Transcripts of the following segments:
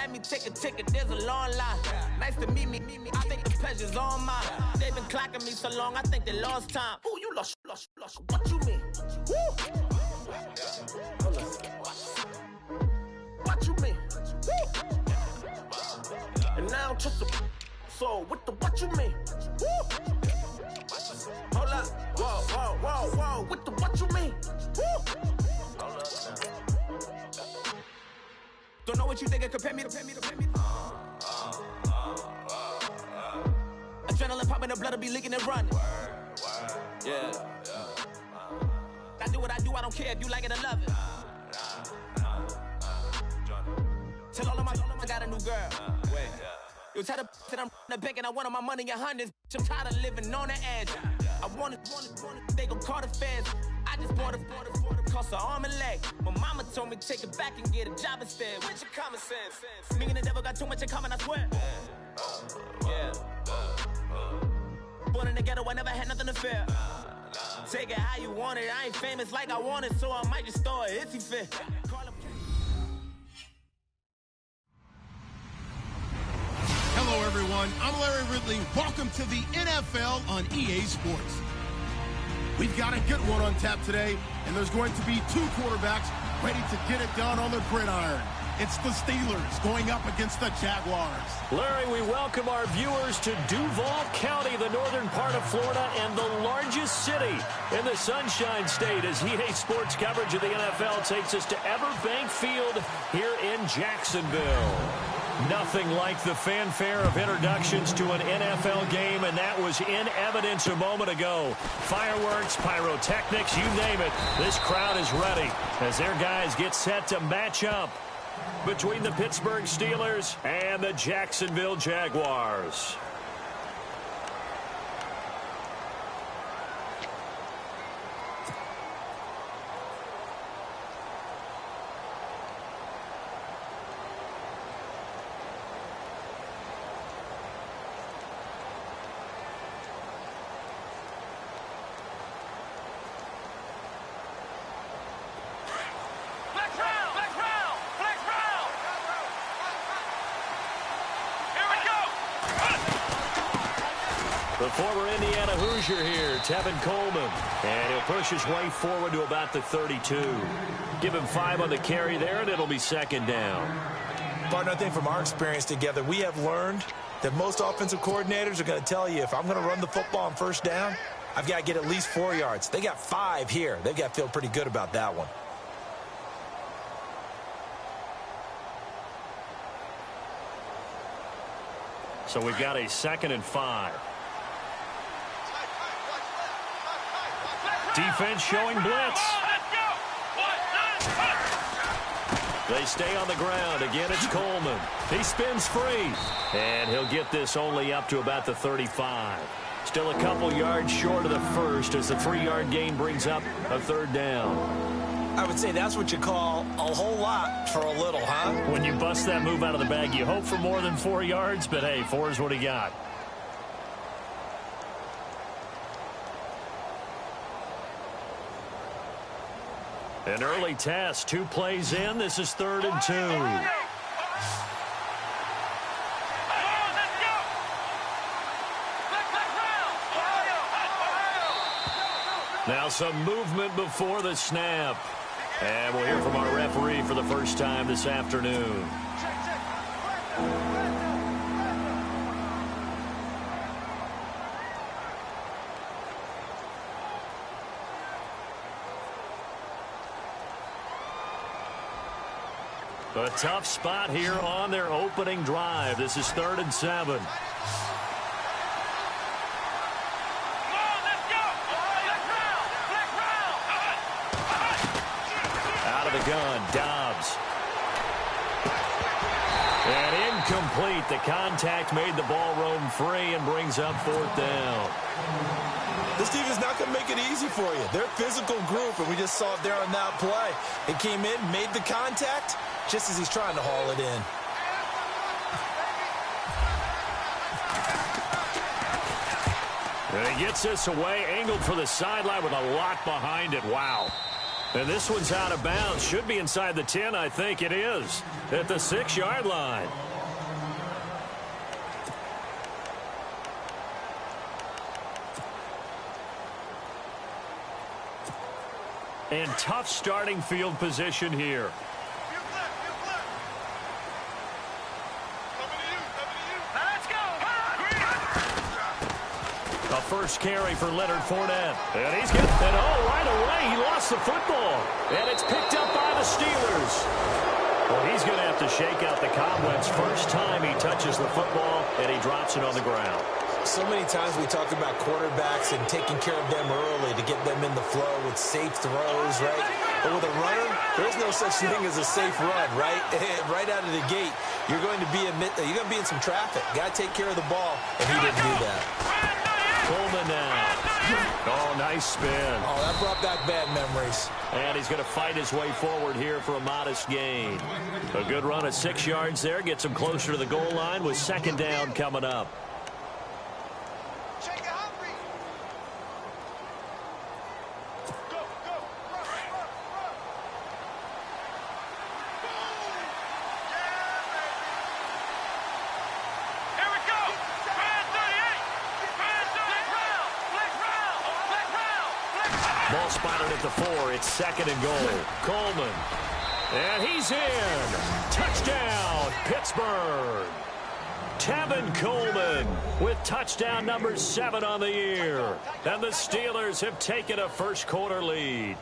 let me take a ticket, there's a long line. Nice to meet me, I think the pleasure's all mine. They've been clocking me so long, I think they lost time. Ooh, you lost, what you mean? Woo! What you mean? Woo! And now just a so with the what you mean? Woo! Hold up, whoa, with the what you mean? Woo! Don't know what you think, compare me to. Adrenaline popping, the blood will be leaking and running. Yeah. I do what I do, I don't care if you like it or love it. Tell all of my I got a new girl. Wait. You tell the that I'm the bank and I want my money in hundreds. I'm tired of living on the edge. I want it, they gon' call the feds. I just bought a cost an arm and leg. My mama told me take it back and get a job instead. Where's your common sense? Me and the devil got too much in common, I swear. Yeah. Born in the ghetto, I never had nothing to fear. Take it how you want it. I ain't famous like I want it, so I might just throw a hissy fit. Hello, everyone. I'm Larry Ridley. Welcome to the NFL on EA Sports. We've got a good one on tap today, and there's going to be two quarterbacks ready to get it done on the gridiron. It's the Steelers going up against the Jaguars. Larry, we welcome our viewers to Duval County, the northern part of Florida, and the largest city in the Sunshine State, as EA Sports coverage of the NFL takes us to Everbank Field here in Jacksonville. Nothing like the fanfare of introductions to an NFL game, and that was in evidence a moment ago. Fireworks, pyrotechnics, you name it. This crowd is ready as their guys get set to match up between the Pittsburgh Steelers and the Jacksonville Jaguars. The former Indiana Hoosier here, Tevin Coleman. And he'll push his way forward to about the 32. Give him 5 on the carry there, and it'll be second down. Partner, I think from our experience together, we have learned that most offensive coordinators are going to tell you, if I'm going to run the football on first down, I've got to get at least 4 yards. They got 5 here. They've got to feel pretty good about that one. So we've got a 2nd and 5. Defense showing blitz. They stay on the ground. Again, it's Coleman. He spins free. And he'll get this only up to about the 35. Still a couple yards short of the first as the 3-yard gain brings up a 3rd down. I would say that's what you call a whole lot for a little, huh? When you bust that move out of the bag, you hope for more than 4 yards, but hey, 4 is what he got. An early test, 2 plays in. This is 3rd and 2. Now some movement before the snap. And we'll hear from our referee for the first time this afternoon. A tough spot here on their opening drive. This is 3rd and 7. Out of the gun, Dobbs. And incomplete. The contact made the ball roam free and brings up 4th down. This team is not going to make it easy for you. They're a physical group, and we just saw it there on that play. It came in, made the contact, just as he's trying to haul it in. And he gets this away, angled for the sideline with a lot behind it. Wow. And this one's out of bounds. Should be inside the 10, I think it is. At the 6-yard line. And tough starting field position here. A first carry for Leonard Fournette. And he's getting it. Oh, right away, he lost the football. And it's picked up by the Steelers. Well, he's going to have to shake out the cobwebs first time he touches the football, and he drops it on the ground. So many times we talk about quarterbacks and taking care of them early to get them in the flow with safe throws, right? But with a runner, there's no such thing as a safe run, right? Right out of the gate, you're going to be in some traffic. Got to take care of the ball, and he didn't do that. Coleman now. Oh, nice spin. Oh, that brought back bad memories. And he's going to fight his way forward here for a modest gain. A good run at 6 yards there. Gets him closer to the goal line with second down coming up. Ball spotted at the 4. It's second and goal. Coleman. And he's in. Touchdown, Pittsburgh. Tevin Coleman with touchdown number 7 on the year. And the Steelers have taken a first-quarter lead.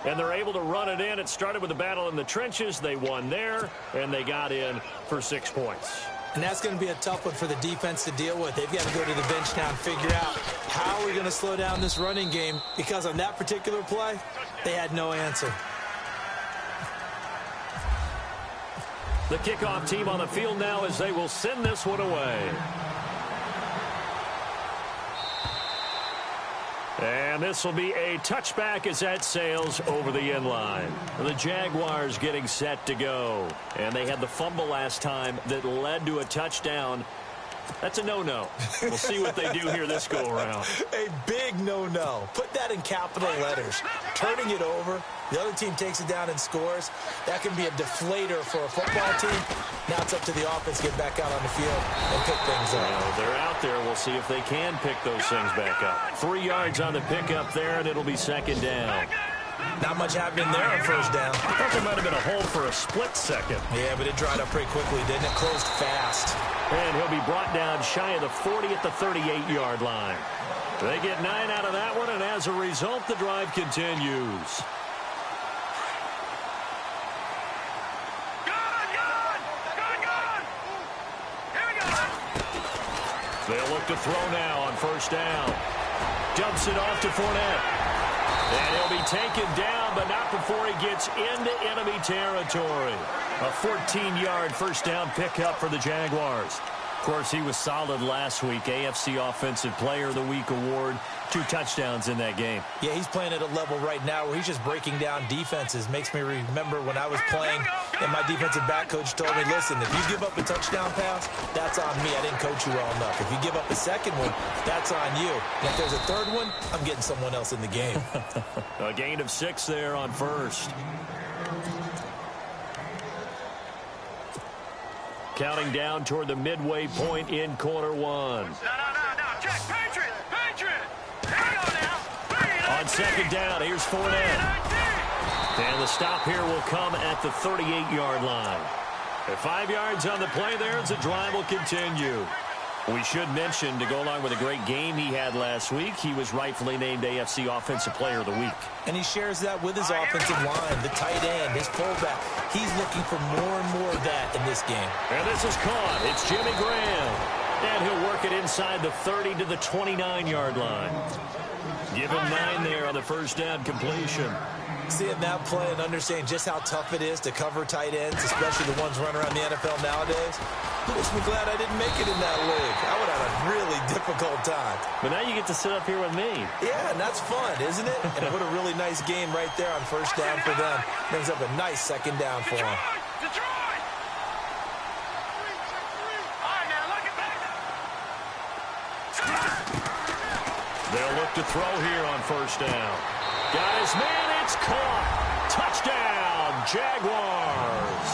And they're able to run it in. It started with a battle in the trenches. They won there, and they got in for 6 points. And that's going to be a tough one for the defense to deal with. They've got to go to the bench now and figure out how are we going to slow down this running game, because on that particular play, they had no answer. The kickoff team on the field now as they will send this one away. And this will be a touchback as that sails over the end line. The Jaguars getting set to go. And they had the fumble last time that led to a touchdown. That's a no-no. We'll see what they do here this go-around. A big no-no. Put that in capital letters. Turning it over. The other team takes it down and scores. That can be a deflator for a football team. Now it's up to the offense to get back out on the field and pick things up. Well, they're out there. We'll see if they can pick those things back up. 3 yards on the pickup there, and it'll be second down. Not much happening there on first down. I thought there might have been a hole for a split second. Yeah, but it dried up pretty quickly, didn't it? Closed fast. And he'll be brought down shy of the 40 at the 38-yard line. They get 9 out of that one, and as a result, the drive continues. They'll look to throw now on first down. Dumps it off to Fournette. And he'll be taken down, but not before he gets into enemy territory. A 14-yard first down pickup for the Jaguars. Of course, he was solid last week. AFC Offensive Player of the Week award. 2 touchdowns in that game. Yeah, he's playing at a level right now where he's just breaking down defenses. Makes me remember when I was playing and my defensive back coach told me, listen, if you give up a touchdown pass, that's on me. I didn't coach you well enough. If you give up a second one, that's on you. And if there's a third one, I'm getting someone else in the game. A gain of 6 there on first. Counting down toward the midway point in quarter 1. No. Check. Patriot. Here we go now. On second down, here's Fournette. And the stop here will come at the 38-yard line. At 5 yards on the play there as the drive will continue. We should mention, to go along with a great game he had last week, he was rightfully named AFC Offensive Player of the Week. And he shares that with his offensive line, the tight end, his fullback. He's looking for more and more of that in this game. And this is caught. It's Jimmy Graham. And he'll work it inside the 30 to the 29-yard line. Give him 9 there on the first down completion. Seeing that play and understanding just how tough it is to cover tight ends, especially the ones running around the NFL nowadays, makes me glad I didn't make it in that league. I would have a really difficult time. But now you get to sit up here with me. Yeah, and that's fun, isn't it? And what a really nice game right there on first down for them. Brings up a nice second down for them. Detroit! All right, now look at back. They'll look to throw here on first down. Got his man in. It's caught. Touchdown, Jaguars.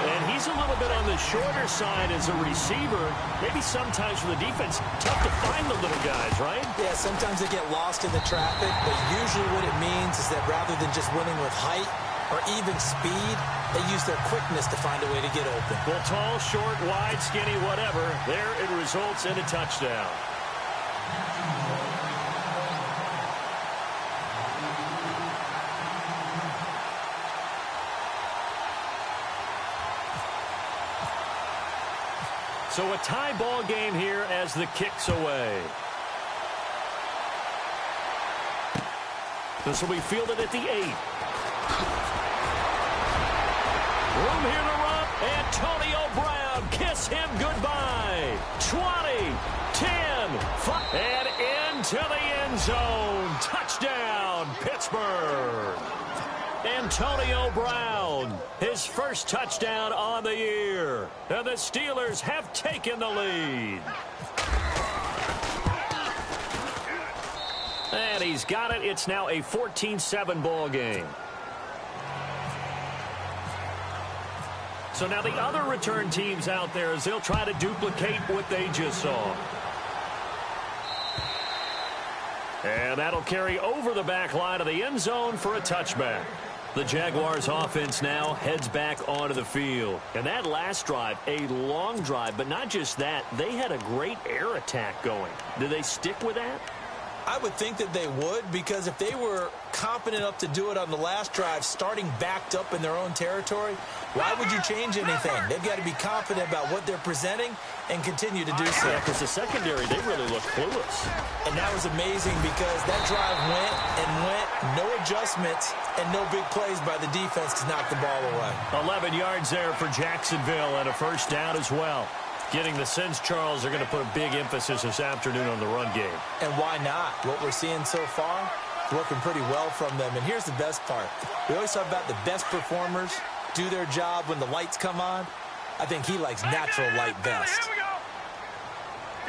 And he's a little bit on the shorter side as a receiver. Maybe sometimes for the defense, tough to find the little guys, right? Yeah, sometimes they get lost in the traffic, but usually what it means is that rather than just winning with height or even speed, they use their quickness to find a way to get open. Well, tall, short, wide, skinny, whatever, there it results in a touchdown. So a tie ball game here as the kick's away. This will be fielded at the 8. Room here to run. Antonio Brown, kiss him goodbye. 20, 10, 5, and into the end zone. Touchdown, Pittsburgh. Antonio Brown, his first touchdown on the year. And the Steelers have taken the lead. And he's got it. It's now a 14-7 ball game. So now the other return teams out there as they'll try to duplicate what they just saw. And that'll carry over the back line of the end zone for a touchback. The Jaguars offense now heads back onto the field. And that last drive, a long drive, but not just that, they had a great air attack going. Do they stick with that? I would think that they would, because if they were competent enough to do it on the last drive, starting backed up in their own territory, why would you change anything? They've got to be confident about what they're presenting and continue to do so. Yeah, because the secondary, they really look clueless. And that was amazing because that drive went and went, no adjustments, and no big plays by the defense to knock the ball away. 11 yards there for Jacksonville and a first down as well. Getting the sense, Charles, they're going to put a big emphasis this afternoon on the run game. And why not? What we're seeing so far, working pretty well from them. And here's the best part. We always talk about the best performers do their job when the lights come on. I think he likes natural light best. Here we go.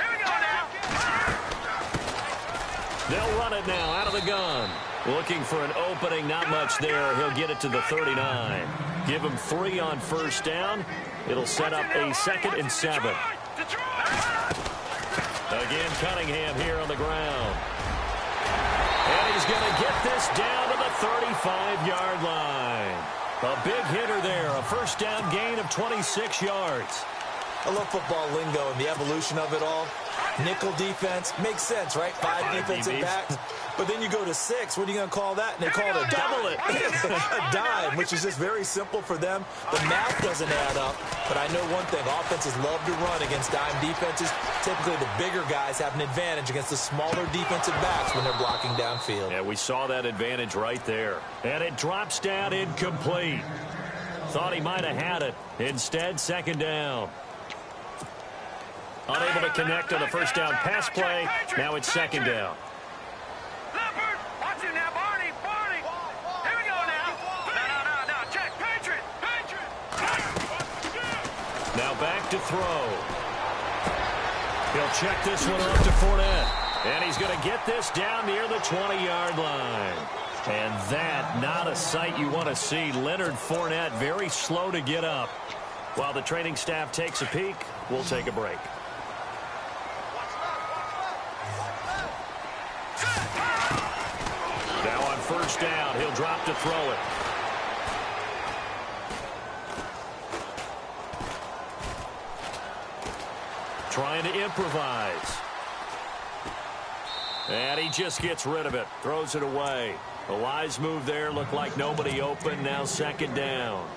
Here we go now. They'll run it now out of the gun. Looking for an opening, not much there. He'll get it to the 39. Give him 3 on first down. It'll set up a 2nd and 7. Again, Cunningham here on the ground. And he's going to get this down to the 35-yard line. A big hitter there, a first down gain of 26 yards. I love football lingo and the evolution of it all. Nickel defense makes sense, right? 5 defensive backs. But then you go to 6. What are you going to call that? And they call it a double it. A dime, which is just very simple for them. The math doesn't add up. But I know one thing. Offenses love to run against dime defenses. Typically, the bigger guys have an advantage against the smaller defensive backs when they're blocking downfield. Yeah, we saw that advantage right there. And it drops down incomplete. Thought he might have had it. Instead, 2nd down. Unable to connect on the first down pass play. Now it's 2nd down. Leopard, watch him now, Barney. Here we go now. No. Check, Patriot. Now back to throw. He'll check this one off to Fournette. And he's going to get this down near the 20-yard line. And that, not a sight you want to see. Leonard Fournette very slow to get up. While the training staff takes a peek, we'll take a break. Now on first down, he'll drop to throw it. Trying to improvise. And he just gets rid of it. Throws it away. A wise move there. Looked like nobody open. Now 2nd down.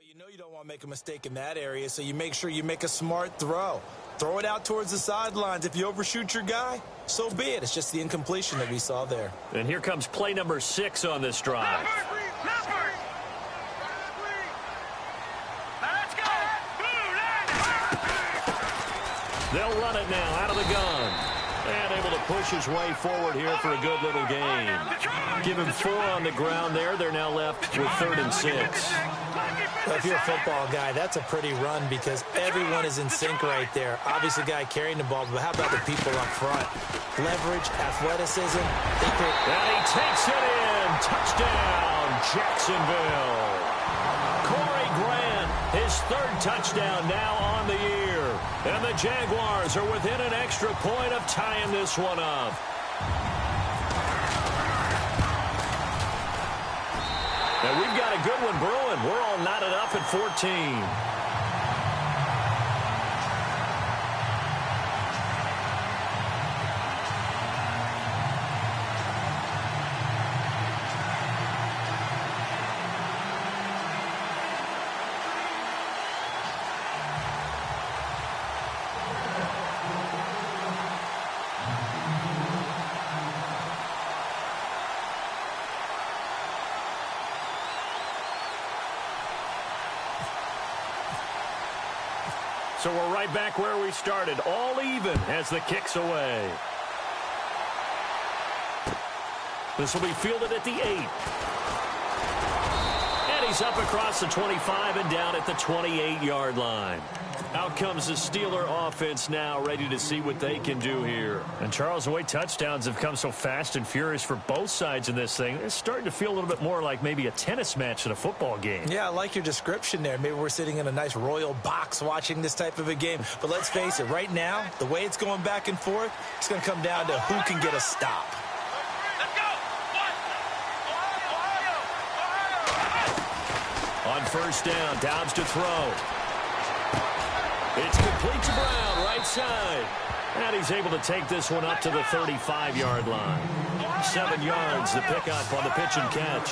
You know you don't want to make a mistake in that area, so you make sure you make a smart throw. Throw it out towards the sidelines. If you overshoot your guy, so be it. It's just the incompletion that we saw there. And here comes play number 6 on this drive. They'll run it now out of the gun. And able to push his way forward here for a good little gain. Give him 4 on the ground there. They're now left with 3rd and 6. Well, if you're a football guy, that's a pretty run because everyone is in sync right there. Obviously, the guy carrying the ball, but how about the people up front? Leverage, athleticism. And he takes it in. Touchdown, Jacksonville. Corey Grant, his 3rd touchdown now on the year. And the Jaguars are within an extra point of tying this one up. And we've got a good one brewing. We're all knotted up at 14. So we're right back where we started, all even as the kick's away. This will be fielded at the 8. And he's up across the 25 and down at the 28-yard line. Out comes the Steeler offense now, ready to see what they can do here. And Charles, the way touchdowns have come so fast and furious for both sides in this thing, it's starting to feel a little bit more like maybe a tennis match than a football game. Yeah, I like your description there. Maybe we're sitting in a nice royal box watching this type of a game. But let's face it, right now, the way it's going back and forth, it's going to come down to who can get a stop. On first down, Dobbs to throw. It's complete to Brown, right side. And he's able to take this one up to the 35-yard line. 7 yards, the pickup on the pitch and catch.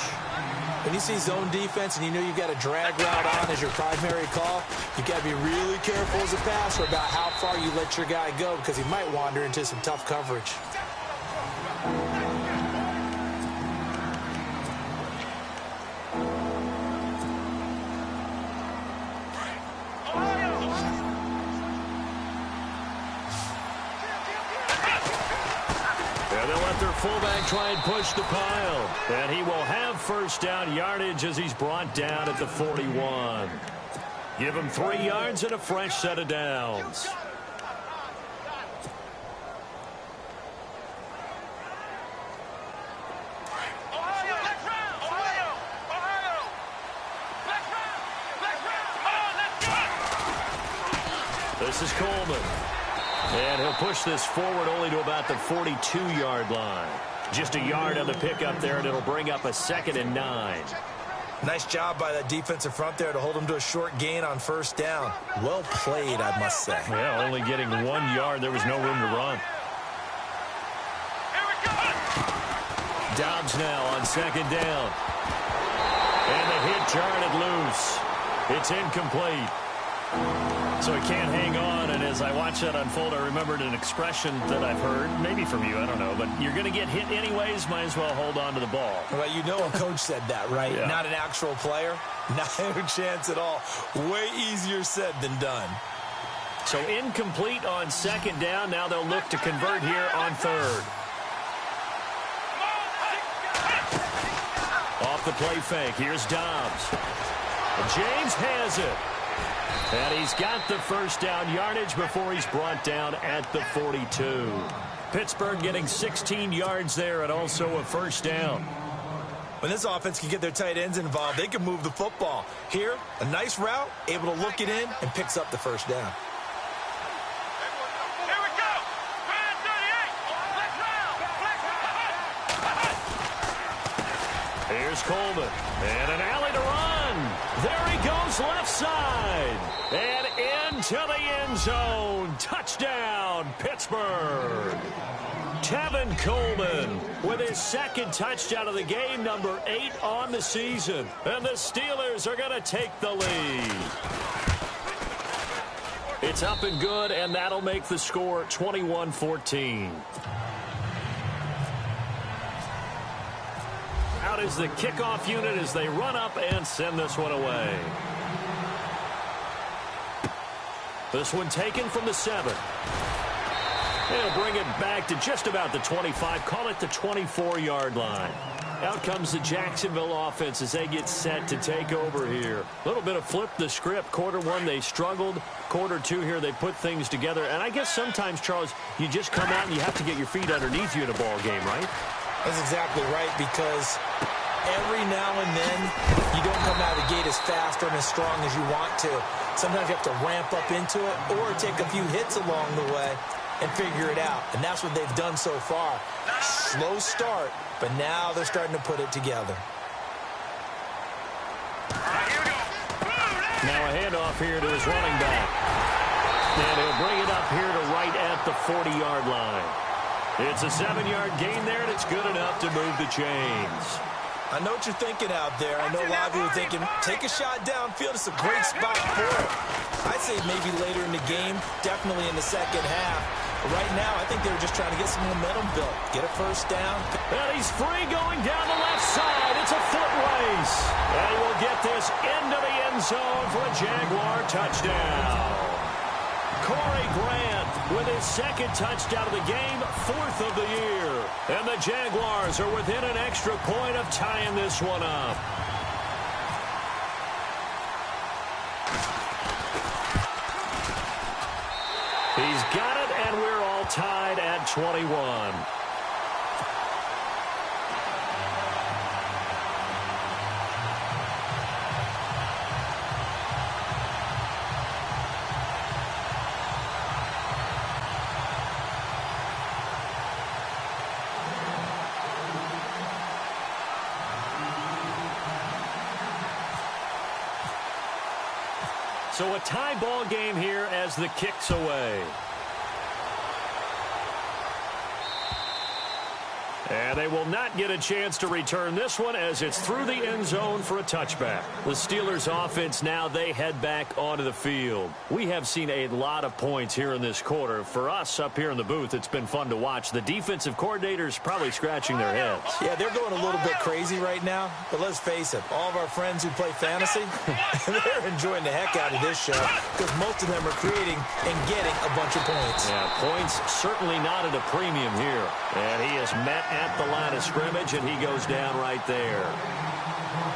When you see zone defense and you know you've got a drag route on as your primary call, you've got to be really careful as a passer about how far you let your guy go because he might wander into some tough coverage. Fullback try and push the pile. And he will have first down yardage as he's brought down at the 41. Give him 3 yards and a fresh set of downs. This is Coleman. And he'll push this forward only to about the 42-yard line. Just a yard on the pickup there, and it'll bring up a 2nd and 9. Nice job by that defensive front there to hold him to a short gain on first down. Well played, I must say. Yeah, only getting 1 yard. There was no room to run. Dobbs now on 2nd down. And the hit jarred it loose. It's incomplete. So he can't hang on, and as I watch that unfold, I remembered an expression that I've heard, maybe from you, I don't know, but you're going to get hit anyways, might as well hold on to the ball. Well, you know a coach said that, right? Yeah. Not an actual player? Not a chance at all. Way easier said than done. So incomplete on 2nd down. Now they'll look to convert here on 3rd. Off the play fake, here's Dobbs. James has it. And he's got the first down yardage before he's brought down at the 42. Pittsburgh getting 16 yards there and also a first down. When this offense can get their tight ends involved, they can move the football. Here, a nice route, able to look it in, and picks up the first down. Here we go. 38. Here's Coleman. And an alley to run. There he goes left side. And into the end zone. Touchdown, Pittsburgh. Tevin Coleman with his 2nd touchdown of the game, number 8 on the season. And the Steelers are going to take the lead. It's up and good, and that'll make the score 21-14. Out is the kickoff unit as they run up and send this one away. This one taken from the 7. They'll bring it back to just about the 25. Call it the 24-yard line. Out comes the Jacksonville offense as they get set to take over here. A little bit of flip the script. Quarter 1, they struggled. Quarter 2 here, they put things together. And I guess sometimes, Charles, you just come out and you have to get your feet underneath you in a ball game, right? That's exactly right, because every now and then you don't come out of the gate as fast or as strong as you want to. Sometimes you have to ramp up into it or take a few hits along the way and figure it out. And that's what they've done so far. Slow start, but now they're starting to put it together. Now a handoff here to his running back. And he'll bring it up here to right at the 40-yard line. It's a 7-yard gain there, and it's good enough to move the chains. I know what you're thinking out there. I know a lot of you are thinking, take a shot downfield. It's a great spot for it. I'd say maybe later in the game, definitely in the second half. But right now, I think they were just trying to get some momentum built. Get a first down. And he's free going down the left side. It's a foot race. And he will get this into the end zone for a Jaguar touchdown. Corey Grant with his second touchdown of the game, 4th of the year. And the Jaguars are within an extra point of tying this one up. He's got it, and we're all tied at 21. So a tie ball game here as the kick's away. And they will not get a chance to return this one as it's through the end zone for a touchback. The Steelers offense now, they head back onto the field. We have seen a lot of points here in this quarter. For us up here in the booth, it's been fun to watch. The defensive coordinators probably scratching their heads. Yeah, they're going a little bit crazy right now. But let's face it, all of our friends who play fantasy, they're enjoying the heck out of this show because most of them are creating and getting a bunch of points. Yeah, points certainly not at a premium here. And he is met at the line of scrimmage, and he goes down right there.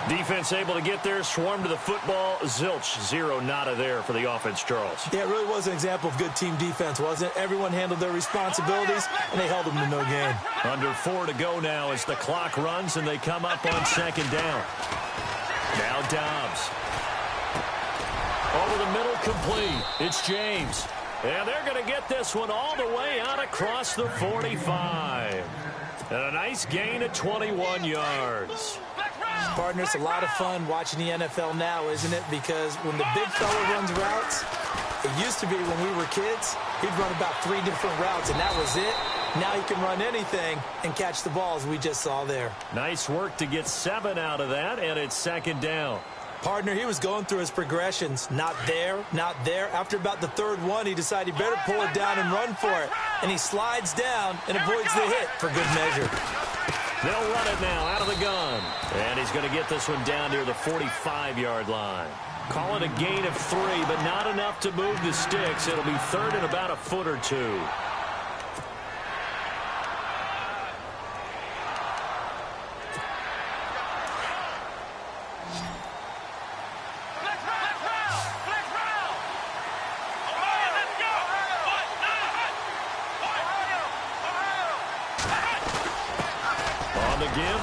Defense able to get there, swarm to the football. Zilch, 0 nada there for the offense, Charles. Yeah, it really was an example of good team defense, wasn't it? Everyone handled their responsibilities, and they held them to no gain. Under 4 to go now as the clock runs, and they come up on second down. Now Dobbs. Over the middle, complete. It's James. And they're going to get this one all the way out across the 45. And a nice gain of 21 yards. Partner, it's a lot of fun watching the NFL now, isn't it? Because when the big fella runs routes, it used to be when we were kids, he'd run about 3 different routes, and that was it. Now he can run anything and catch the balls we just saw there. Nice work to get 7 out of that, and it's second down. Partner, he was going through his progressions. Not there, not there. After about the 3rd one, he decided he better pull it down and run for it. And he slides down and avoids the hit for good measure. They'll run it now out of the gun. And he's going to get this one down near the 45-yard line. Call it a gain of 3, but not enough to move the sticks. It'll be 3rd and about a foot or 2.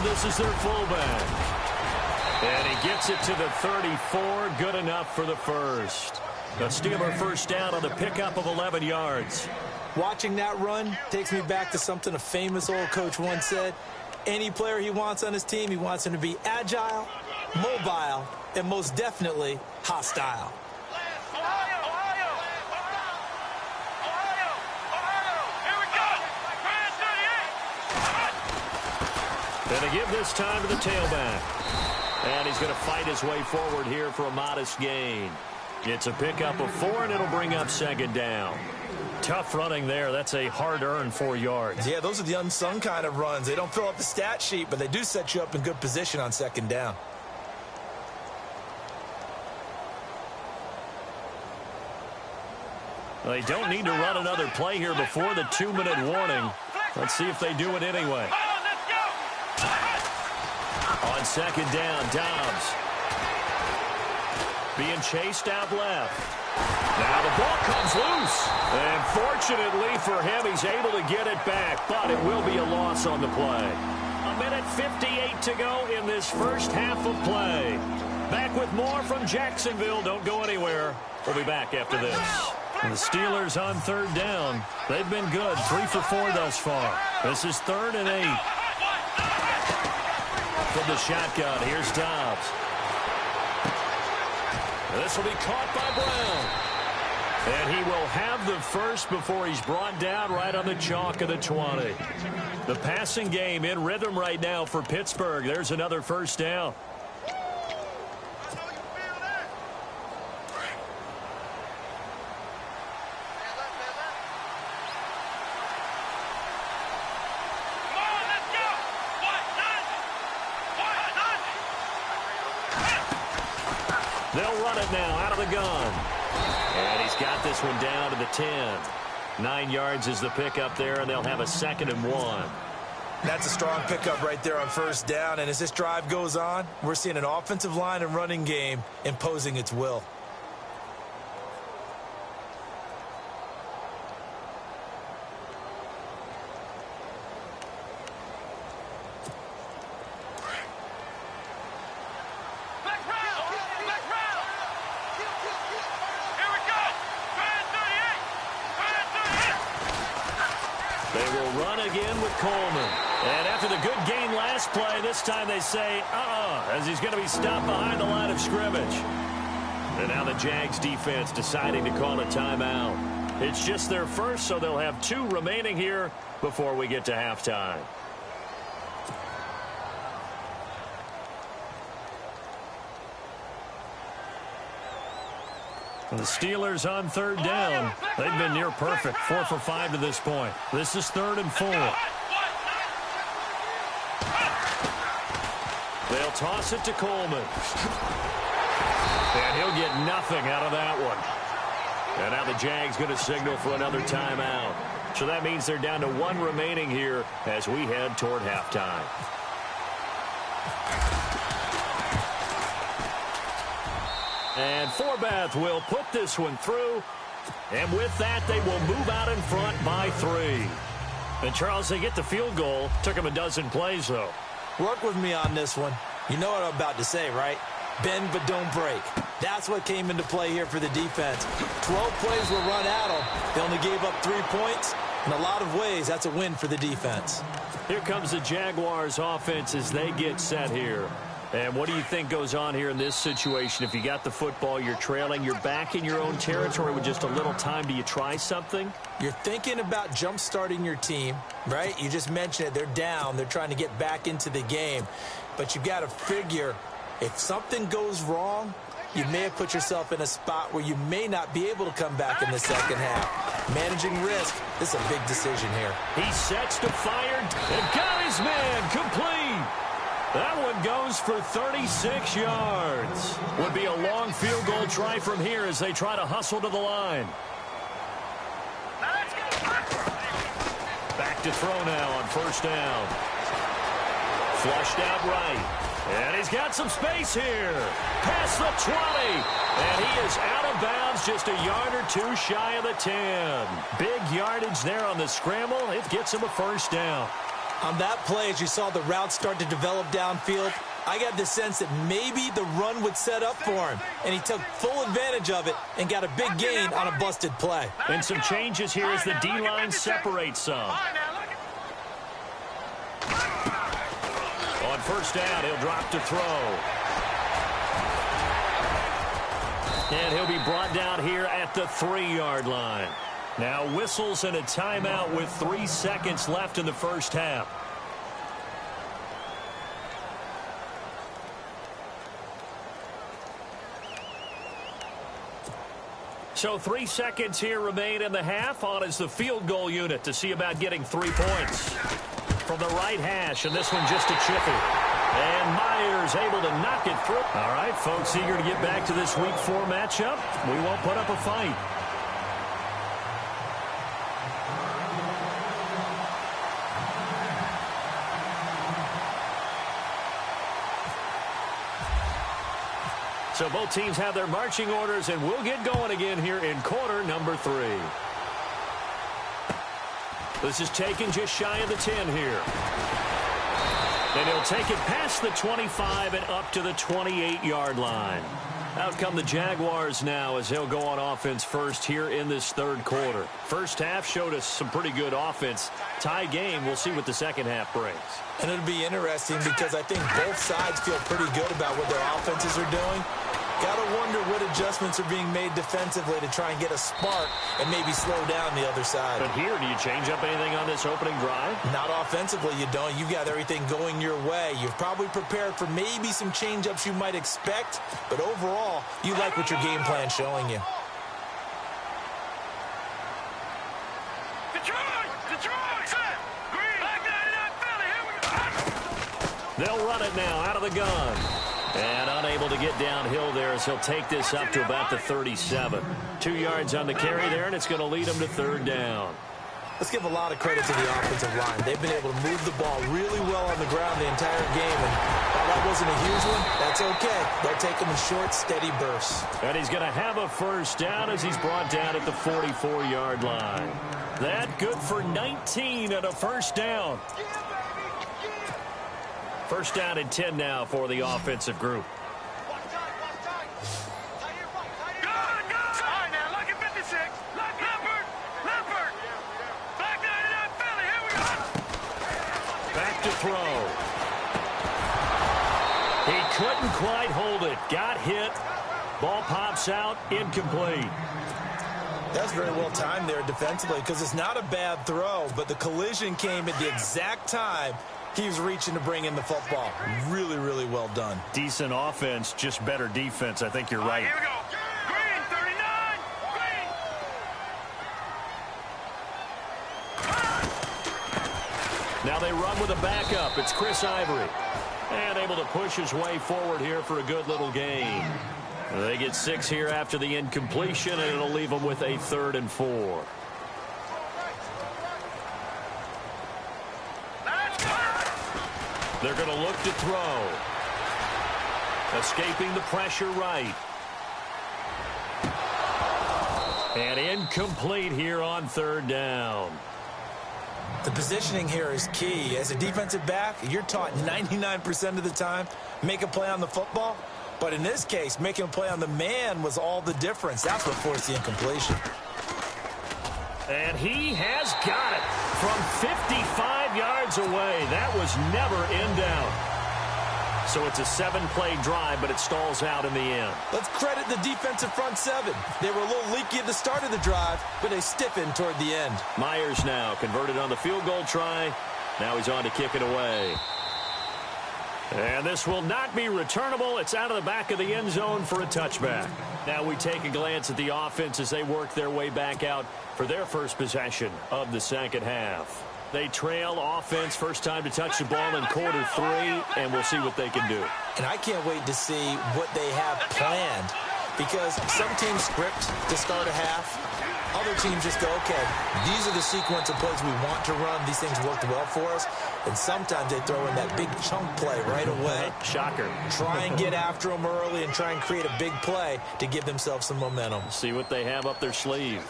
This is their fullback. And he gets it to the 34. Good enough for the first. The Steeler first down on the pickup of 11 yards. Watching that run takes me back to something a famous old coach once said. Any player he wants on his team, he wants him to be agile, mobile, and most definitely hostile. And they give this time to the tailback. And he's going to fight his way forward here for a modest gain. It's a pickup of 4, and it'll bring up second down. Tough running there. That's a hard-earned 4 yards. Yeah, those are the unsung kind of runs. They don't fill up the stat sheet, but they do set you up in good position on second down. They don't need to run another play here before the 2-minute warning. Let's see if they do it anyway. On second down, Dobbs being chased out left. Now the ball comes loose. And fortunately for him, he's able to get it back, but it will be a loss on the play. 1:58 to go in this first half of play. Back with more from Jacksonville. Don't go anywhere. We'll be back after this. And the Steelers on third down. They've been good, 3 for 4 thus far. This is 3rd and 8. From the shotgun, here's Dobbs. This will be caught by Brown. And he will have the first before he's brought down right on the chalk of the 20. The passing game in rhythm right now for Pittsburgh. There's another first down. They'll run it now out of the gun. And he's got this one down to the 10. 9 yards is the pickup there, and they'll have a 2nd and 1. That's a strong pickup right there on first down. And as this drive goes on, we're seeing an offensive line and running game imposing its will. Coleman. And after the good gain last play, this time they say, as he's going to be stopped behind the line of scrimmage. And now the Jags defense deciding to call a timeout. It's just their first, so they'll have 2 remaining here before we get to halftime. The Steelers on third down. They've been near perfect, 4 for 5 to this point. This is 3rd and 4. They'll toss it to Coleman. And he'll get nothing out of that one. And now the Jags going to signal for another timeout. So that means they're down to 1 remaining here as we head toward halftime. And Forbath will put this one through. And with that, they will move out in front by 3. And, Charles, they get the field goal. Took them a dozen plays, though. Work with me on this one. You know what I'm about to say, right? Bend but don't break. That's what came into play here for the defense. 12 plays were run at them. They only gave up 3 points. In a lot of ways, that's a win for the defense. Here comes the Jaguars offense as they get set here. And what do you think goes on here in this situation? If you got the football, you're trailing, you're back in your own territory with just a little time. Do you try something? You're thinking about jump-starting your team, right? You just mentioned it. They're down. They're trying to get back into the game. But you've got to figure if something goes wrong, you may have put yourself in a spot where you may not be able to come back in the second half. Managing risk, this is a big decision here. He sets to fire and got his man complete. That one goes for 36 yards. Would be a long field goal try from here as they try to hustle to the line. Back to throw now on first down. Flushed out right. And he's got some space here. Past the 20. And he is out of bounds just a yard or 2 shy of the 10. Big yardage there on the scramble. It gets him a first down. On that play, as you saw the route start to develop downfield, I got the sense that maybe the run would set up for him. And he took full advantage of it and got a big gain on a busted play. And some changes here as the D-line separates some. On first down, he'll drop to throw. And he'll be brought down here at the 3-yard line. Now whistles and a timeout with 3 seconds left in the first half. So 3 seconds here remain in the half. On is the field goal unit to see about getting 3 points. From the right hash, and this one just a chippy. And Myers able to knock it through. All right, folks, eager to get back to this Week 4 matchup. We won't put up a fight. So both teams have their marching orders, and we'll get going again here in quarter number 3. This is taken just shy of the 10 here. And he'll take it past the 25 and up to the 28-yard line. Out come the Jaguars now as they'll go on offense first here in this third quarter. First half showed us some pretty good offense. Tie game, we'll see what the second half brings. And it'll be interesting because I think both sides feel pretty good about what their offenses are doing. Got to wonder what adjustments are being made defensively to try and get a spark and maybe slow down the other side. But here, do you change up anything on this opening drive? Not offensively, you don't. You've got everything going your way. You've probably prepared for maybe some change-ups you might expect, but overall, you like what your game plan's showing you. Detroit! Set! Green! Black 99 Philly! Here we go! They'll run it now out of the gun. And unable to get downhill there as he'll take this up to about the 37. 2 yards on the carry there, and it's going to lead him to third down. Let's give a lot of credit to the offensive line. They've been able to move the ball really well on the ground the entire game. And while that wasn't a huge one, that's okay. They'll take them in short, steady bursts. And he's going to have a first down as he's brought down at the 44-yard line. That good for 19 and a first down. First down and 10 now for the offensive group. Back to throw. He couldn't quite hold it. Got hit. Ball pops out. Incomplete. That's very well timed there defensively because it's not a bad throw, but the collision came at the exact time he was reaching to bring in the football. Really, really well done. Decent offense, just better defense. I think you're right. Here we go. Green, 39. Green. Now they run with a backup. It's Chris Ivory. And able to push his way forward here for a good little gain. They get 6 here after the incompletion, and it'll leave them with a 3rd and 4. They're going to look to throw. Escaping the pressure right. And incomplete here on 3rd down. The positioning here is key. As a defensive back, you're taught 99% of the time, make a play on the football. But in this case, making a play on the man was all the difference. That's what forced the incompletion. And he has got it from 55 yards away. That was never in doubt. So it's a 7-play drive, but it stalls out in the end. Let's credit the defensive front 7. They were a little leaky at the start of the drive, but they stiffened toward the end. Myers now converted on the field goal try. Now he's on to kick it away. And this will not be returnable. It's out of the back of the end zone for a touchback. Now we take a glance at the offense as they work their way back out for their first possession of the second half. They trail offense, first time to touch the ball in quarter 3, and we'll see what they can do. And I can't wait to see what they have planned, because some teams script to start a half. Other teams just go, okay, these are the sequence of plays we want to run. These things worked well for us. And sometimes they throw in that big chunk play right away. Shocker. Try and get after them early and try and create a big play to give themselves some momentum. See what they have up their sleeve.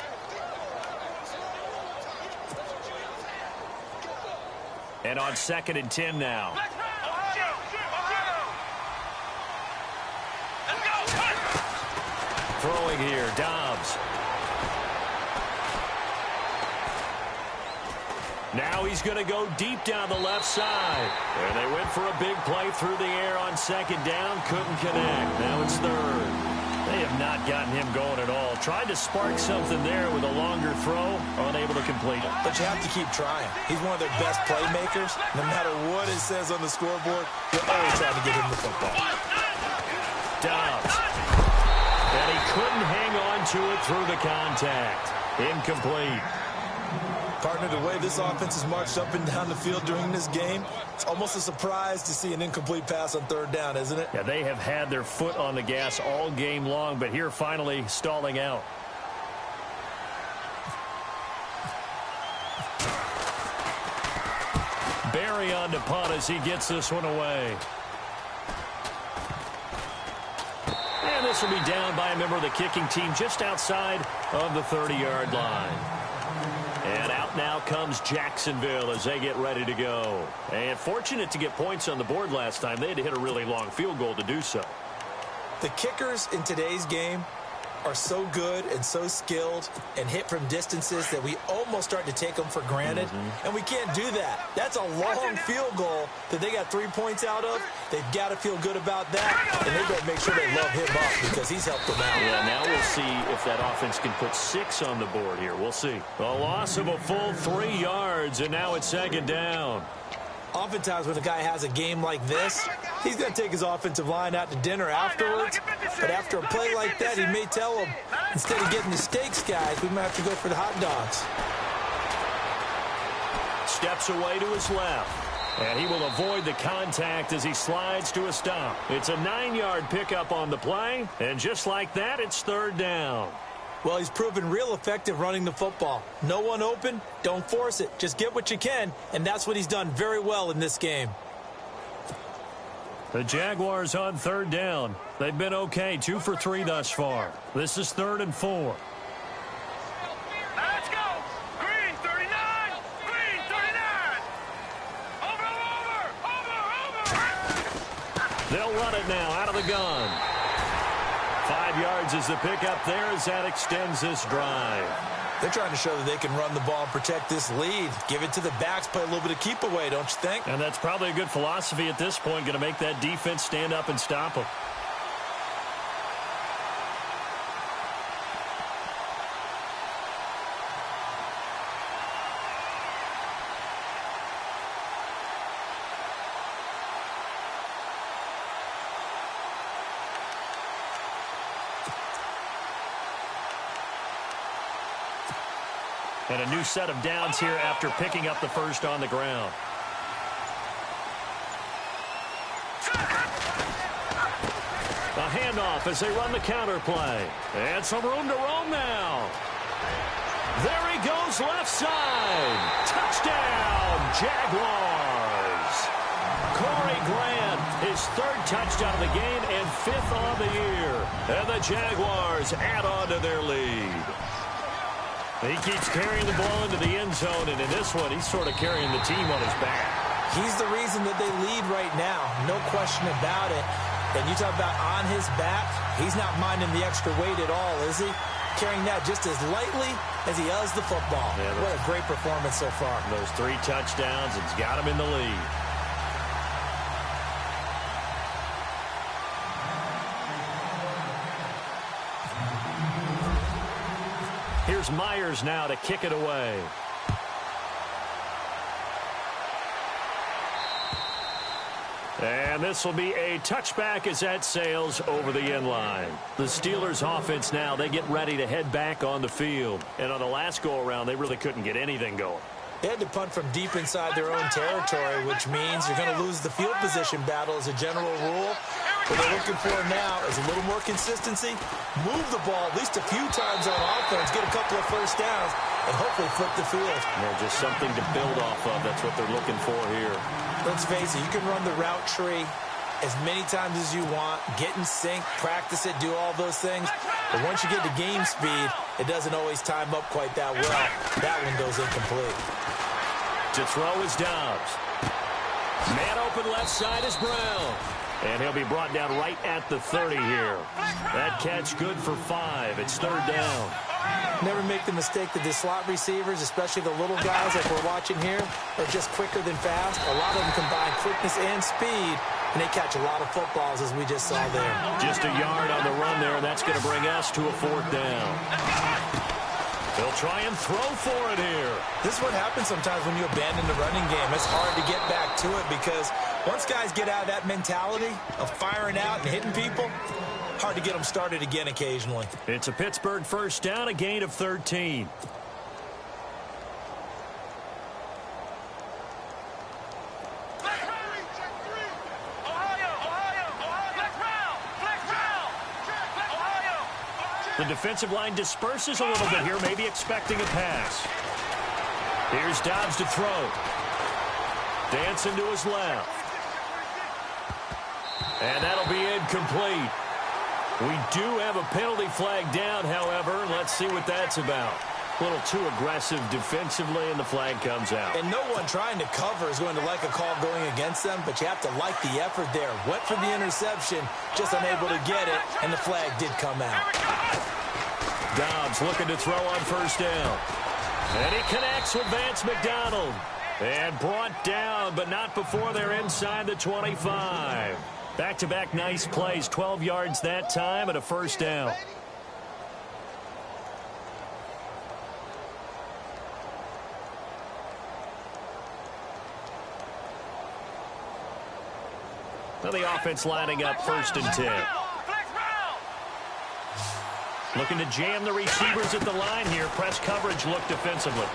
And on 2nd and 10 now. Throwing here, Dobbs. Now he's going to go deep down the left side. And they went for a big play through the air on 2nd down. Couldn't connect. Now it's 3rd. They have not gotten him going at all. Tried to spark something there with a longer throw. Unable to complete it. But you have to keep trying. He's one of their best playmakers. No matter what it says on the scoreboard, you're always trying to get him the football. Dobbs. And he couldn't hang on to it through the contact. Incomplete. Partner, the way this offense has marched up and down the field during this game, it's almost a surprise to see an incomplete pass on third down, isn't it? Yeah, they have had their foot on the gas all game long, but here finally stalling out. Barry on to punt as he gets this one away. And this will be down by a member of the kicking team just outside of the 30-yard line. And out now comes Jacksonville as they get ready to go. And fortunate to get points on the board last time. They had to hit a really long field goal to do so. The kickers in today's game are so good and so skilled and hit from distances that we almost start to take them for granted. And we can't do that. That's a long field goal that they got 3 points out of. They've got to feel good about that, and they've got to make sure they love him up because he's helped them out. Yeah, now we'll see if that offense can put 6 on the board here. We'll see. A loss of a full 3 yards, and now it's second down. Oftentimes when a guy has a game like this, he's going to take his offensive line out to dinner afterwards. But after a play like that, he may tell them, instead of getting the steaks, guys, we might have to go for the hot dogs. Steps away to his left. And he will avoid the contact as he slides to a stop. It's a 9-yard pickup on the play. And just like that, it's third down. Well, he's proven real effective running the football. No one open, don't force it. Just get what you can, and that's what he's done very well in this game. The Jaguars on third down. They've been okay, 2 for 3 thus far. This is 3rd and 4. Let's go. Green 39. Green 39. Over. They'll run it now out of the gun. 5 yards is the pickup there as that extends this drive. They're trying to show that they can run the ball and protect this lead. Give it to the backs, play a little bit of keep away, don't you think? And that's probably a good philosophy at this point, going to make that defense stand up and stop them. And a new set of downs here after picking up the first on the ground. A handoff as they run the counter play. And some room to roam now. There he goes left side. Touchdown, Jaguars. Corey Grant, his 3rd touchdown of the game and 5th on the year. And the Jaguars add on to their lead. He keeps carrying the ball into the end zone, and in this one, he's sort of carrying the team on his back. He's the reason that they lead right now, no question about it. And you talk about on his back, he's not minding the extra weight at all, is he? Carrying that just as lightly as he does the football. Yeah, what a great performance so far. Those 3 touchdowns, it's got him in the lead. Here's Myers now to kick it away. And this will be a touchback as that sails over the end line. The Steelers offense now, they get ready to head back on the field. And on the last go-around, they really couldn't get anything going. They had to punt from deep inside their own territory, which means you're going to lose the field position battle as a general rule. What they're looking for now is a little more consistency, move the ball at least a few times on offense, get a couple of first downs, and hopefully flip the field. Yeah, just something to build off of. That's what they're looking for here. Let's face it, you can run the route tree as many times as you want, get in sync, practice it, do all those things. But once you get to game speed, it doesn't always time up quite that well. That one goes incomplete. To throw is Dobbs. Man open left side is Brown. And he'll be brought down right at the 30 here. That catch good for 5. It's 3rd down. Never make the mistake that the slot receivers, especially the little guys like we're watching here, are just quicker than fast. A lot of them combine quickness and speed, and they catch a lot of footballs as we just saw there. Just a yard on the run there, and that's going to bring us to a 4th down. They'll try and throw for it here. This is what happens sometimes when you abandon the running game. It's hard to get back to it because once guys get out of that mentality of firing out and hitting people, hard to get them started again occasionally. It's a Pittsburgh first down, a gain of 13. The defensive line disperses a little bit here, maybe expecting a pass. Here's Dobbs to throw. Dancing to his left. And that'll be incomplete. We do have a penalty flag down, however. Let's see what that's about. A little too aggressive defensively, and the flag comes out. And no one trying to cover is going to like a call going against them, but you have to like the effort there. Went for the interception, just unable to get it, and the flag did come out. Dobbs looking to throw on first down. And he connects with Vance McDonald. And brought down, but not before they're inside the 25. Back-to-back nice plays, 12 yards that time and a first down. Now the offense lining up first and 10. Looking to jam the receivers at the line here. Press coverage look defensively.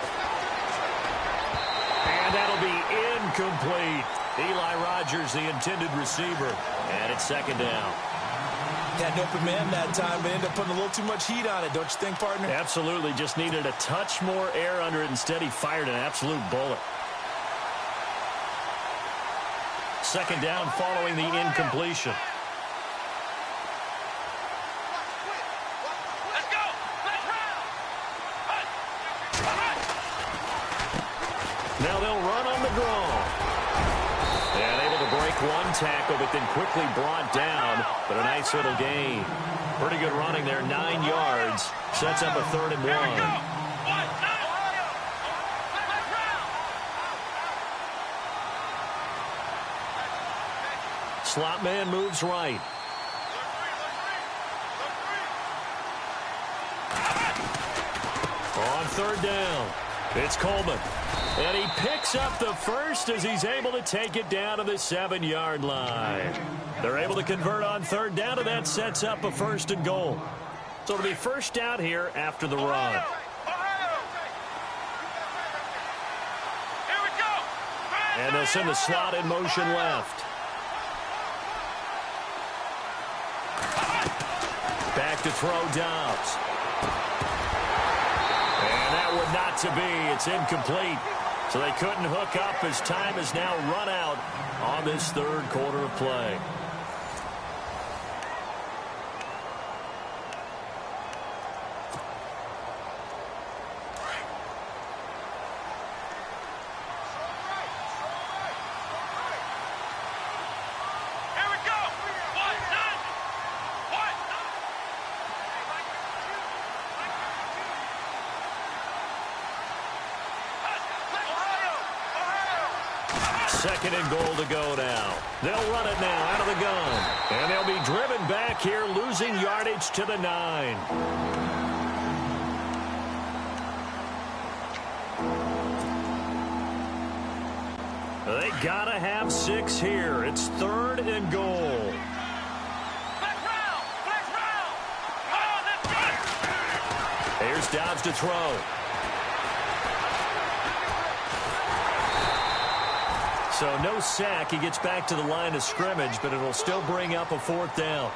And that'll be incomplete. Eli Rogers, the intended receiver. And it's second down. Had an open man that time, but ended up putting a little too much heat on it, don't you think, partner? Absolutely. Just needed a touch more air under it. Instead, he fired an absolute bullet. Second down following the incompletion. Now they'll run on the draw. And able to break one tackle, but then quickly brought down. But a nice little gain. Pretty good running there, 9 yards. Sets up a 3rd and 1. Slot man moves right. On 3rd down, it's Coleman. And he picks up the first as he's able to take it down to the 7-yard line. They're able to convert on 3rd down, and that sets up a 1st and goal. So it'll be first down here after the run. And they'll send the slot in motion left. Back to throw Dobbs. And that would not to be. It's incomplete. So they couldn't hook up as time has now run out on this 3rd quarter of play. Second and goal to go now. They'll run it now out of the gun. And they'll be driven back here, losing yardage to the 9. They gotta have 6 here. It's 3rd and goal. Here's Dobbs to throw. So no sack. He gets back to the line of scrimmage, but it'll still bring up a 4th down.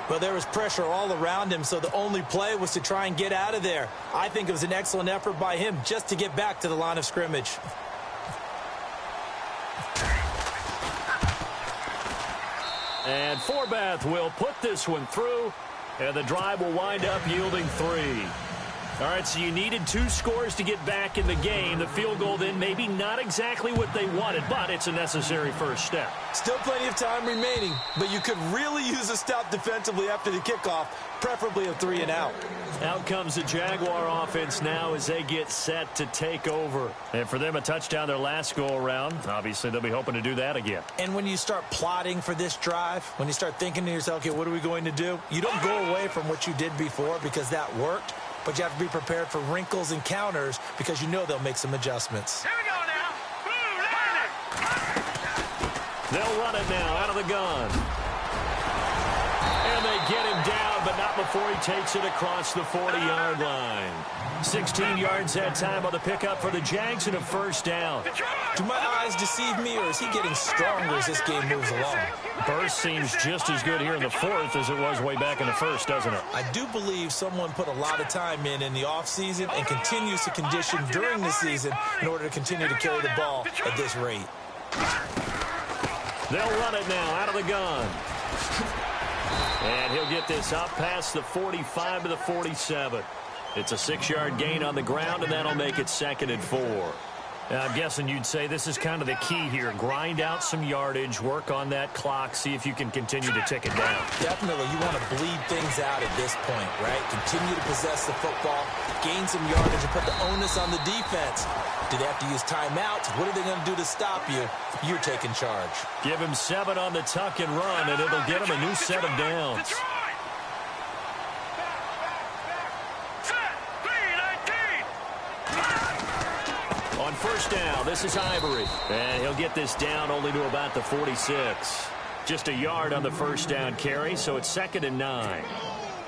Well, there was pressure all around him, so the only play was to try and get out of there. I think it was an excellent effort by him just to get back to the line of scrimmage. And Forbath will put this one through, and the drive will wind up yielding 3. All right, so you needed 2 scores to get back in the game. The field goal then maybe not exactly what they wanted, but it's a necessary first step. Still plenty of time remaining, but you could really use a stop defensively after the kickoff, preferably a 3 and out. Out comes the Jaguar offense now as they get set to take over. And for them, a touchdown their last go-around. Obviously, they'll be hoping to do that again. And when you start plotting for this drive, when you start thinking to yourself, okay, what are we going to do? You don't go away from what you did before because that worked. But you have to be prepared for wrinkles and counters because you know they'll make some adjustments. Here we go now. They'll run it now out of the gun. And they get him down before he takes it across the 40-yard line. 16 yards that time on the pickup for the Jags and a first down. Do my eyes deceive me, or is he getting stronger as this game moves along? Burst seems just as good here in the fourth as it was way back in the first, doesn't it? I do believe someone put a lot of time in the offseason and continues to condition during the season in order to continue to carry the ball at this rate. They'll run it now out of the gun. And he'll get this up past the 45 to the 47. It's a 6-yard gain on the ground, and that'll make it 2nd and 4. I'm guessing you'd say this is kind of the key here. Grind out some yardage, work on that clock, see if you can continue to tick it down. Definitely. You want to bleed things out at this point, right? Continue to possess the football, gain some yardage, and put the onus on the defense. Do they have to use timeouts? What are they going to do to stop you? You're taking charge. Give him 7 on the tuck and run, and it'll get him a new set of downs. On first down, this is Ivory. And he'll get this down only to about the 46. Just a yard on the first down carry, so it's 2nd and 9.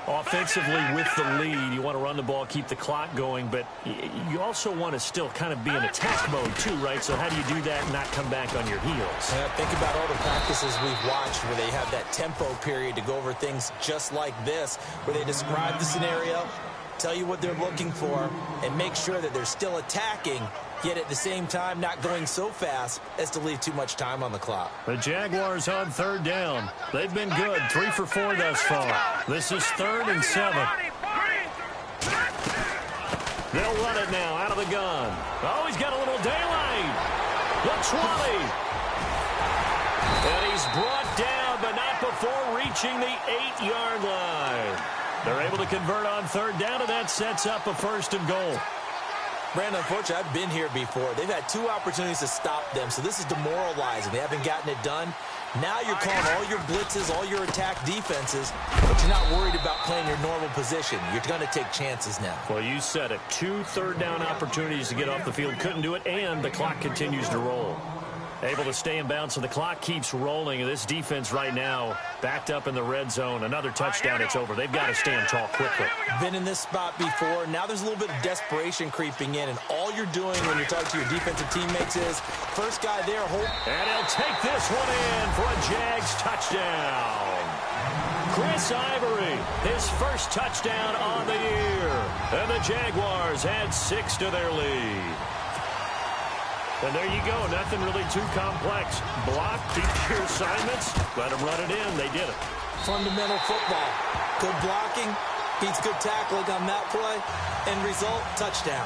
Offensively with the lead, you want to run the ball, keep the clock going, but you also want to still kind of be in attack mode too, right? So how do you do that and not come back on your heels? Yeah, think about all the practices we've watched where they have that tempo period to go over things just like this, where they describe the scenario, tell you what they're looking for, and make sure that they're still attacking, yet at the same time not going so fast as to leave too much time on the clock. The Jaguars on third down. They've been good, 3 for 4 thus far. This is 3rd and 7. They'll run it now out of the gun. Oh, he's got a little daylight. The 20. And he's brought down, but not before reaching the 8-yard line. They're able to convert on third down, and that sets up a 1st and goal. Brandon, unfortunately, I've been here before. They've had 2 opportunities to stop them, so this is demoralizing. They haven't gotten it done. Now you're calling all your blitzes, all your attack defenses, but you're not worried about playing your normal position. You're going to take chances now. Well, you said it. 2 third-down opportunities to get off the field. Couldn't do it, and the clock continues to roll. Able to stay in bounds, so the clock keeps rolling. And this defense right now backed up in the red zone. Another touchdown, it's over. They've got to stand tall quickly. Been in this spot before. Now there's a little bit of desperation creeping in, and all you're doing when you're talking to your defensive teammates is first guy there, hold. And he'll take this one in for a Jags touchdown. Chris Ivory, his first touchdown on the year. And the Jaguars add 6 to their lead. And there you go. Nothing really too complex. Block, keep your assignments, let them run it in. They did it. Fundamental football. Good blocking, beats good tackling on that play. End result, touchdown.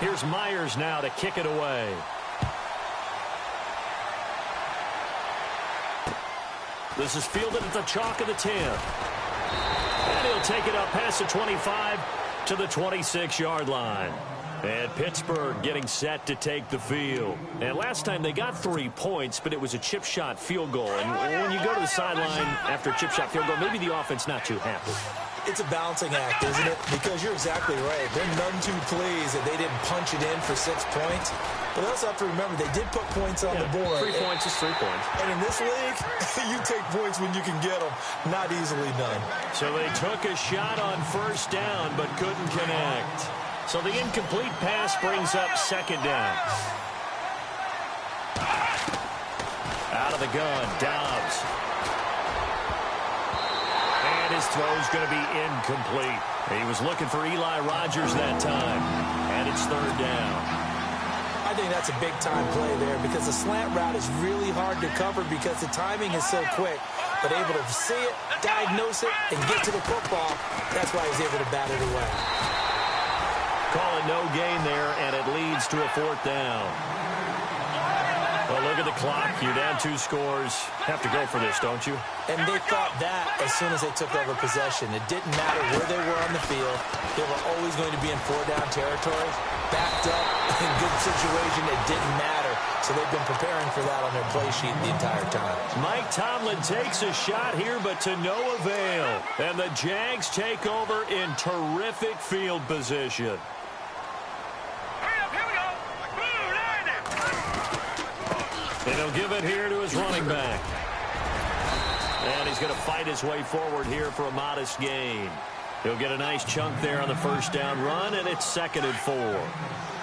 Here's Myers now to kick it away. This is fielded at the chalk of the 10. And he'll take it up past the 25 to the 26-yard line. And Pittsburgh getting set to take the field. And last time they got 3 points, but it was a chip shot field goal. And when you go to the sideline after a chip shot field goal, maybe the offense not too happy. It's a balancing act, isn't it? Because you're exactly right. They're none too pleased that they didn't punch it in for 6 points. But they also have to remember they did put points on the board. 3 points is 3 points. And in this league, you take points when you can get them. Not easily done. So they took a shot on first down, but couldn't connect. So the incomplete pass brings up 2nd down. Out of the gun, Dobbs. And his throw's going to be incomplete. He was looking for Eli Rogers that time. And it's 3rd down. I think that's a big-time play there because the slant route is really hard to cover because the timing is so quick. But able to see it, diagnose it, and get to the football, that's why he's able to bat it away. Call it no gain there, and it leads to a 4th down. Well, look at the clock. You're down 2 scores. Have to go for this, don't you? And they thought that as soon as they took over possession. It didn't matter where they were on the field. They were always going to be in 4-down territory. Backed up, in good situation, it didn't matter. So they've been preparing for that on their play sheet the entire time. Mike Tomlin takes a shot here, but to no avail. And the Jags take over in terrific field position. And he'll give it here to his running back. And he's going to fight his way forward here for a modest gain. He'll get a nice chunk there on the first down run, and it's 2nd and 4.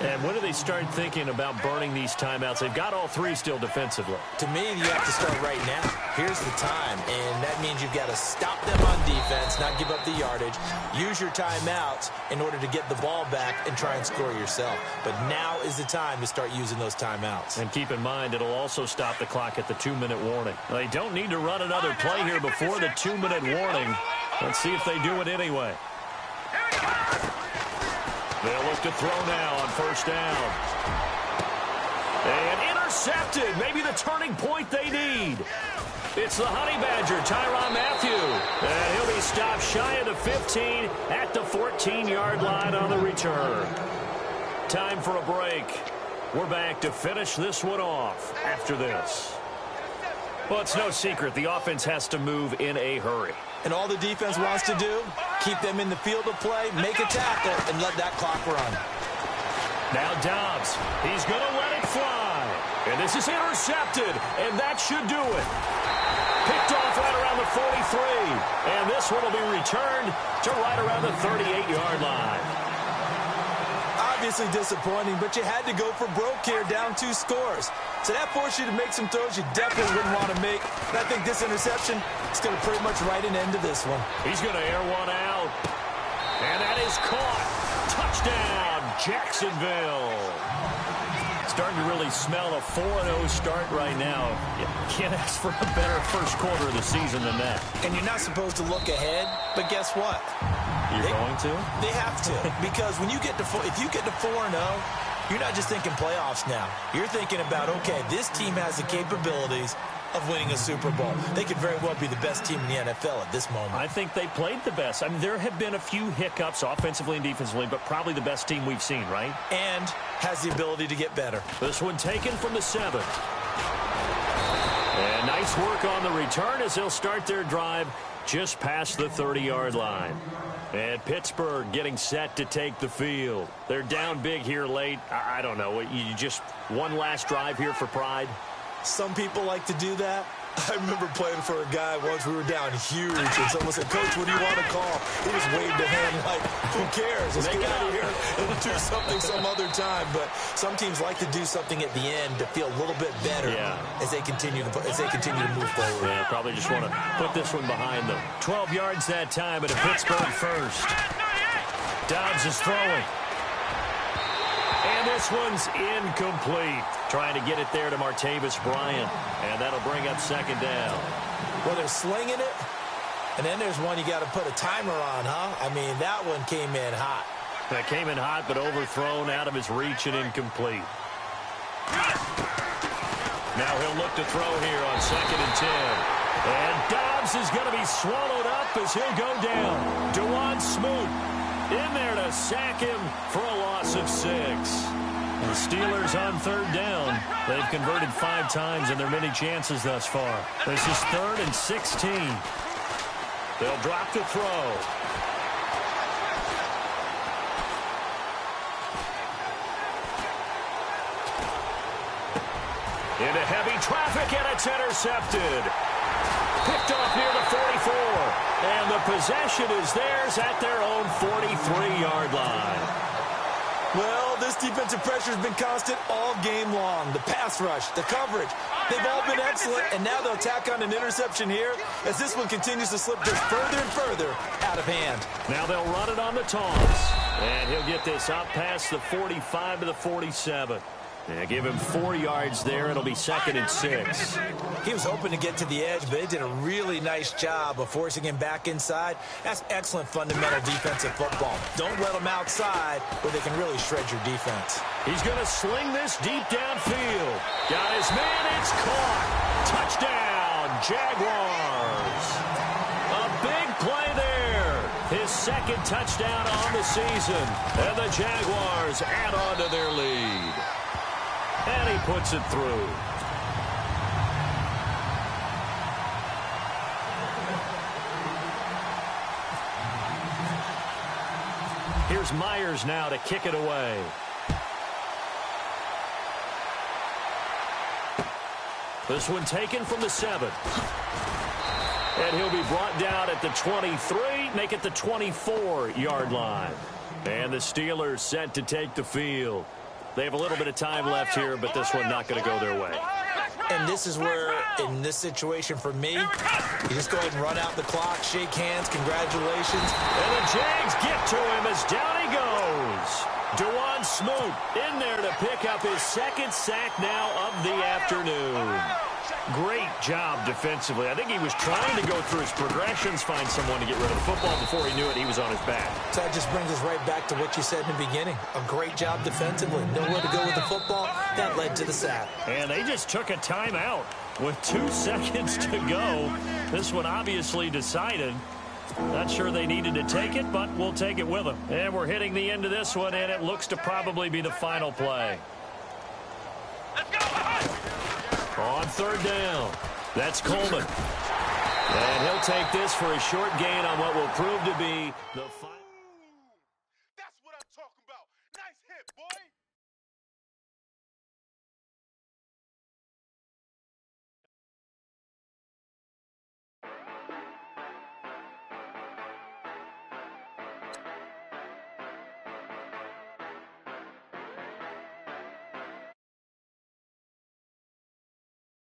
And when do they start thinking about burning these timeouts? They've got all 3 still defensively. To me, you have to start right now. Here's the time, and that means you've got to stop them on defense, not give up the yardage, use your timeouts in order to get the ball back and try and score yourself. But now is the time to start using those timeouts. And keep in mind, it'll also stop the clock at the 2-minute warning. They don't need to run another play here before the 2-minute warning. Let's see if they do it anyway. They'll look to throw now on first down. And intercepted. Maybe the turning point they need. It's the Honey Badger, Tyrann Mathieu. And he'll be stopped shy of the 15 at the 14-yard line on the return. Time for a break. We're back to finish this one off after this. Well, it's no secret the offense has to move in a hurry. And all the defense wants to do, keep them in the field of play, make a tackle, and let that clock run. Now Dobbs, he's going to let it fly. And this is intercepted, and that should do it. Picked off right around the 43. And this one will be returned to right around the 38-yard line. Obviously disappointing, but you had to go for broke here, down 2 scores. So that forced you to make some throws you definitely wouldn't want to make. And I think this interception is going to pretty much write an end to this one. He's going to air one out. And that is caught. Touchdown, Jacksonville. Starting to really smell a 4-0 start right now. You can't ask for a better first quarter of the season than that. And you're not supposed to look ahead, but guess what? You're going to? They have to, because when you get to if you get to 4-0, you're not just thinking playoffs now. You're thinking about, okay, this team has the capabilities of winning a Super Bowl. They could very well be the best team in the NFL at this moment. I think they played the best. I mean, there have been a few hiccups offensively and defensively, but probably the best team we've seen, right? And has the ability to get better. This one taken from the 7. And nice work on the return as they'll start their drive just past the 30-yard line. And Pittsburgh getting set to take the field. They're down big here late. I don't know. You just one last drive here for pride? Some people like to do that. I remember playing for a guy once. We were down huge, and someone said, "Coach, what do you want to call?" He just waved a hand like, "Who cares? Let's get out of here and do something some other time." But some teams like to do something at the end to feel a little bit better as they continue to move forward. Yeah, probably just want to put this one behind them. 12 yards that time at a Pittsburgh first. Dobbs is throwing. And this one's incomplete. Trying to get it there to Martavis Bryant. And that'll bring up 2nd down. Well, they're slinging it. And then there's one you got to put a timer on, huh? I mean, that one came in hot. That came in hot, but overthrown out of his reach and incomplete. Now he'll look to throw here on 2nd and 10. And Dobbs is going to be swallowed up as he'll go down. DeJuan Smoot in there to sack him for a loss of 6. The Steelers on 3rd down. They've converted 5 times in their many chances thus far. This is 3rd and 16. They'll drop the throw. Into heavy traffic, and it's intercepted. Picked off near the 44. And the possession is theirs at their own 43-yard line. Well, this defensive pressure has been constant all game long. The pass rush, the coverage, they've all been excellent, and now they'll tack on an interception here as this one continues to slip just further and further out of hand. Now they'll run it on the toss, and he'll get this out past the 45 to the 47. Yeah, give him 4 yards there. It'll be 2nd and 6. He was hoping to get to the edge, but they did a really nice job of forcing him back inside. That's excellent fundamental defensive football. Don't let them outside where they can really shred your defense. He's going to sling this deep downfield. Got his man. It's caught. Touchdown, Jaguars. A big play there. His 2nd touchdown on the season. And the Jaguars add on to their lead. And he puts it through. Here's Myers now to kick it away. This one taken from the 7. And he'll be brought down at the 23, make it the 24-yard line. And the Steelers set to take the field. They have a little bit of time left here, but this one not going to go their way. And this is where, in this situation for me, you just go ahead and run out the clock, shake hands, congratulations. And the Jags get to him as down he goes. Dewan Smoot in there to pick up his second sack now of the afternoon. Great job defensively. I think he was trying to go through his progressions, find someone to get rid of the football. Before he knew it, he was on his back. So that just brings us right back to what you said in the beginning. A great job defensively. Nowhere to go with the football. That led to the sack. And they just took a timeout with 2 seconds to go. This one obviously decided. Not sure they needed to take it, but we'll take it with them. And we're hitting the end of this one, and it looks to probably be the final play. Let's go! On 3rd down, that's Coleman. And he'll take this for a short gain on what will prove to be the final.